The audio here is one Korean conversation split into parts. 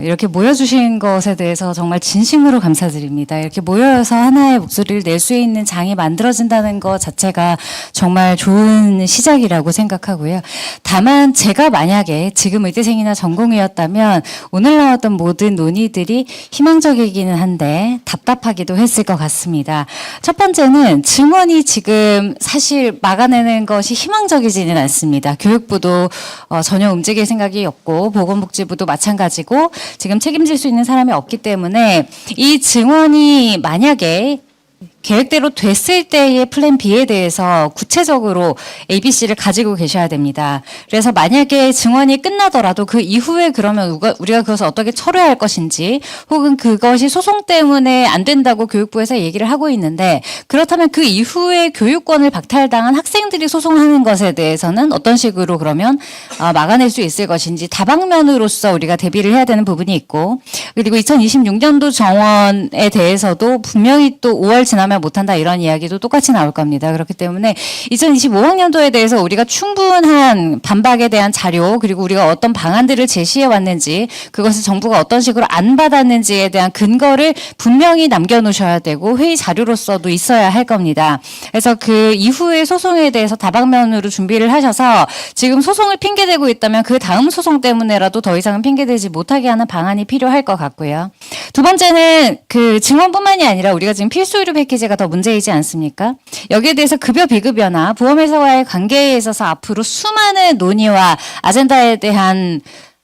이렇게 모여주신 것에 대해서 정말 진심으로 감사드립니다. 이렇게 모여서 하나의 목소리를 낼 수 있는 장이 만들어진다는 것 자체가 정말 좋은 시작이라고 생각하고요. 다만 제가 만약에 지금 의대생이나 전공이었다면 오늘 나왔던 모든 논의들이 희망적이기는 한데 답답하기도 했을 것 같습니다. 첫 번째는 증원이 지금 사실 막아내는 것이 희망적이지는 않습니다. 교육부도 전혀 움직일 생각이 없고 보건복지부도 마찬가지고 지금 책임질 수 있는 사람이 없기 때문에 이 증원이 만약에 계획대로 됐을 때의 플랜 B에 대해서 구체적으로 ABC를 가지고 계셔야 됩니다. 그래서 만약에 증원이 끝나더라도 그 이후에 그러면 우리가 그것을 어떻게 처리할 것인지 혹은 그것이 소송 때문에 안 된다고 교육부에서 얘기를 하고 있는데 그렇다면 그 이후에 교육권을 박탈당한 학생들이 소송하는 것에 대해서는 어떤 식으로 그러면 막아낼 수 있을 것인지 다방면으로서 우리가 대비를 해야 되는 부분이 있고 그리고 2026년도 정원에 대해서도 분명히 또 5월 지나면 못한다 이런 이야기도 똑같이 나올 겁니다. 그렇기 때문에 2025학년도에 대해서 우리가 충분한 반박에 대한 자료 그리고 우리가 어떤 방안들을 제시해 왔는지 그것을 정부가 어떤 식으로 안 받았는지에 대한 근거를 분명히 남겨놓으셔야 되고 회의 자료로서도 있어야 할 겁니다. 그래서 그 이후의 소송에 대해서 다방면으로 준비를 하셔서 지금 소송을 핑계대고 있다면 그 다음 소송 때문에라도 더 이상은 핑계대지 못하게 하는 방안이 필요할 것 같고요. 두 번째는 그 증원뿐만이 아니라 우리가 지금 필수의료 패키지가 더 문제이지 않습니까? 여기에 대해서 급여 비급여나 보험회사와의 관계에 있어서 앞으로 수많은 논의와 아젠다에 대한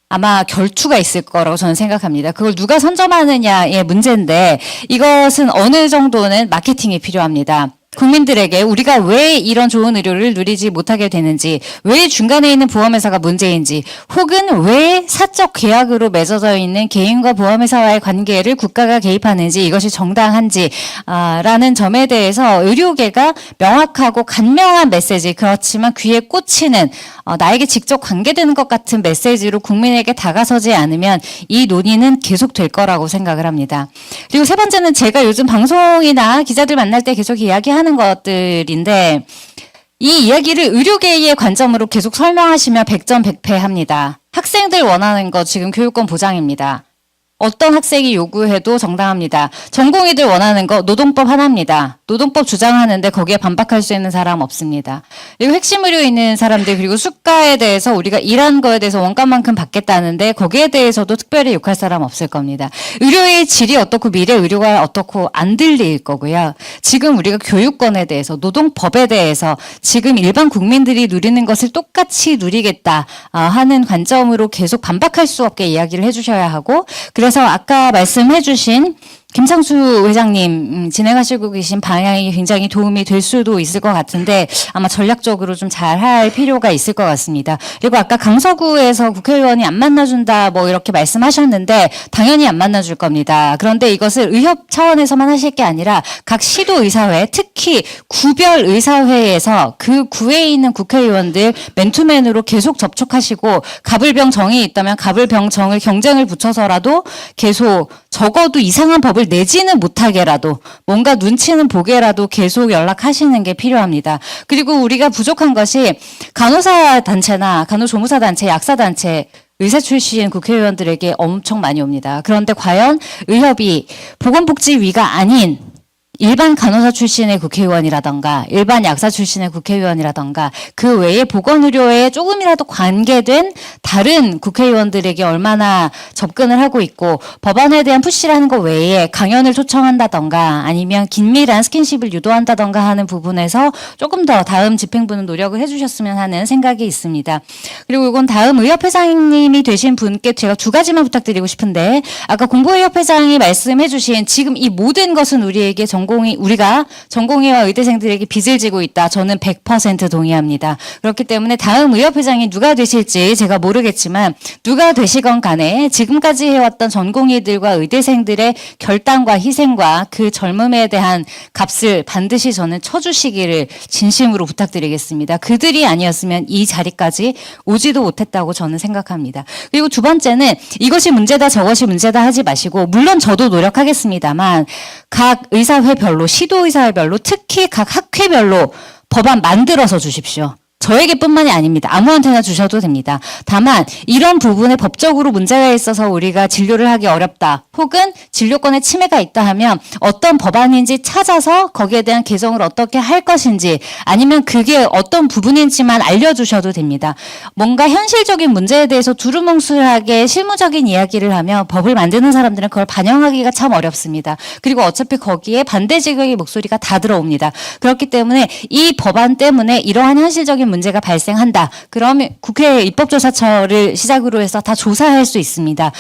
아마 결투가 있을 거라고 저는 생각합니다. 그걸 누가 선점하느냐의 문제인데 이것은 어느 정도는 마케팅이 필요합니다. 국민들에게 우리가 왜 이런 좋은 의료를 누리지 못하게 되는지, 왜 중간에 있는 보험회사가 문제인지, 혹은 왜 사적 계약으로 맺어져 있는 개인과 보험회사와의 관계를 국가가 개입하는지 이것이 정당한지 라는 점에 대해서 의료계가 명확하고 간명한 메시지 그렇지만 귀에 꽂히는 나에게 직접 관계되는 것 같은 메시지로 국민에게 다가서지 않으면 이 논의는 계속될 거라고 생각을 합니다. 그리고 세 번째는 제가 요즘 방송이나 기자들 만날 때 계속 이야기하는 것들인데 이 이야기를 의료계의 관점으로 계속 설명하시면 100점 100패 합니다. 학생들 원하는 거 지금 교육권 보장입니다. 어떤 학생이 요구해도 정당합니다. 전공의들 원하는 거 노동법 하나입니다. 노동법 주장하는데 거기에 반박할 수 있는 사람 없습니다. 그리고 핵심 의료 있는 사람들 그리고 수가에 대해서 우리가 일한 거에 대해서 원가만큼 받겠다는데 거기에 대해서도 특별히 욕할 사람 없을 겁니다. 의료의 질이 어떻고 미래 의료가 어떻고 안 들릴 거고요. 지금 우리가 교육권에 대해서 노동법에 대해서 지금 일반 국민들이 누리는 것을 똑같이 누리겠다 하는 관점으로 계속 반박할 수 없게 이야기를 해주셔야 하고 그래서 아까 말씀해 주신 김창수 회장님 진행하시고 계신 방향이 굉장히 도움이 될 수도 있을 것 같은데 아마 전략적으로 좀 잘할 필요가 있을 것 같습니다. 그리고 아까 강서구에서 국회의원이 안 만나준다 뭐 이렇게 말씀하셨는데 당연히 안 만나줄 겁니다. 그런데 이것을 의협 차원에서만 하실 게 아니라 각 시도의사회 특히 구별의사회에서 그 구에 있는 국회의원들 맨투맨으로 계속 접촉하시고 가불병 정이 있다면 가불병 정을 경쟁을 붙여서라도 계속 적어도 이상한 법을 내지는 못하게라도 뭔가 눈치는 보게라도 계속 연락하시는 게 필요합니다. 그리고 우리가 부족한 것이 간호사 단체나 간호조무사 단체, 약사 단체 의사 출신 국회의원들에게 엄청 많이 옵니다. 그런데 과연 의협이 보건복지위가 아닌 일반 간호사 출신의 국회의원이라던가 일반 약사 출신의 국회의원이라던가 그 외에 보건의료에 조금이라도 관계된 다른 국회의원들에게 얼마나 접근을 하고 있고 법안에 대한 푸시를 하는 것 외에 강연을 초청한다던가 아니면 긴밀한 스킨십을 유도한다던가 하는 부분에서 조금 더 다음 집행부는 노력을 해주셨으면 하는 생각이 있습니다. 그리고 이건 다음 의협회장님이 되신 분께 제가 두 가지만 부탁드리고 싶은데 아까 공보의협회장이 말씀해 주신 지금 이 모든 것은 우리에게 우리가 전공의와 의대생들에게 빚을 지고 있다. 저는 100% 동의합니다. 그렇기 때문에 다음 의협회장이 누가 되실지 제가 모르겠지만 누가 되시건 간에 지금까지 해왔던 전공의들과 의대생들의 결단과 희생과 그 젊음에 대한 값을 반드시 저는 쳐주시기를 진심으로 부탁드리겠습니다. 그들이 아니었으면 이 자리까지 오지도 못했다고 저는 생각합니다. 그리고 두 번째는 이것이 문제다 저것이 문제다 하지 마시고 물론 저도 노력하겠습니다만 각 의사회별로 시도의사회별로 특히 각 학회별로 법안 만들어서 주십시오. 저에게뿐만이 아닙니다. 아무한테나 주셔도 됩니다. 다만 이런 부분에 법적으로 문제가 있어서 우리가 진료를 하기 어렵다. 혹은 진료권의 침해가 있다 하면 어떤 법안인지 찾아서 거기에 대한 개정을 어떻게 할 것인지 아니면 그게 어떤 부분인지만 알려주셔도 됩니다. 뭔가 현실적인 문제에 대해서 두루뭉술하게 실무적인 이야기를 하면 법을 만드는 사람들은 그걸 반영하기가 참 어렵습니다. 그리고 어차피 거기에 반대 지경의 목소리가 다 들어옵니다. 그렇기 때문에 이 법안 때문에 이러한 현실적인 문제가 발생한다. 그러면 국회 입법조사처를 시작으로 해서 다 조사할 수 있습니다.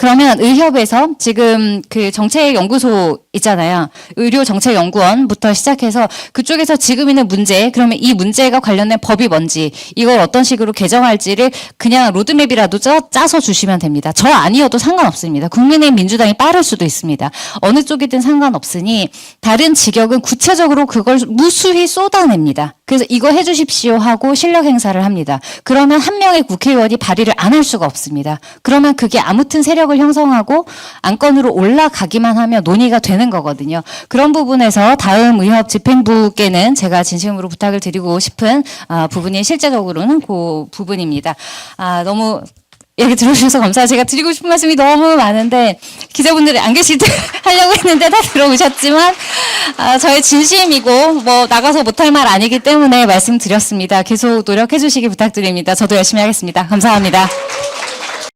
그러면 의협에서 지금 그 정책연구소 있잖아요. 의료정책연구원부터 시작해서 그쪽에서 지금 있는 문제, 그러면 이 문제가 관련된 법이 뭔지, 이걸 어떤 식으로 개정할지를 그냥 로드맵이라도 짜서 주시면 됩니다. 저 아니어도 상관없습니다. 국민의힘 민주당이 빠를 수도 있습니다. 어느 쪽이든 상관없으니 다른 직역은 구체적으로 그걸 무수히 쏟아냅니다. 그래서 이거 해주십시오 하고 실력 행사를 합니다. 그러면 한 명의 국회의원이 발의를 안 할 수가 없습니다. 그러면 그게 아무튼 세력을 형성하고 안건으로 올라가기만 하면 논의가 되는 거거든요. 그런 부분에서 다음 의협 집행부께는 제가 진심으로 부탁을 드리고 싶은 부분이 실제적으로는 그 부분입니다. 너무 얘기 들어주셔서 감사해요. 제가 드리고 싶은 말씀이 너무 많은데 기자분들이 안 계실 때 하려고 했는데 다 들어오셨지만 저의 진심이고 뭐 나가서 못할 말 아니기 때문에 말씀드렸습니다. 계속 노력해 주시기 부탁드립니다. 저도 열심히 하겠습니다. 감사합니다.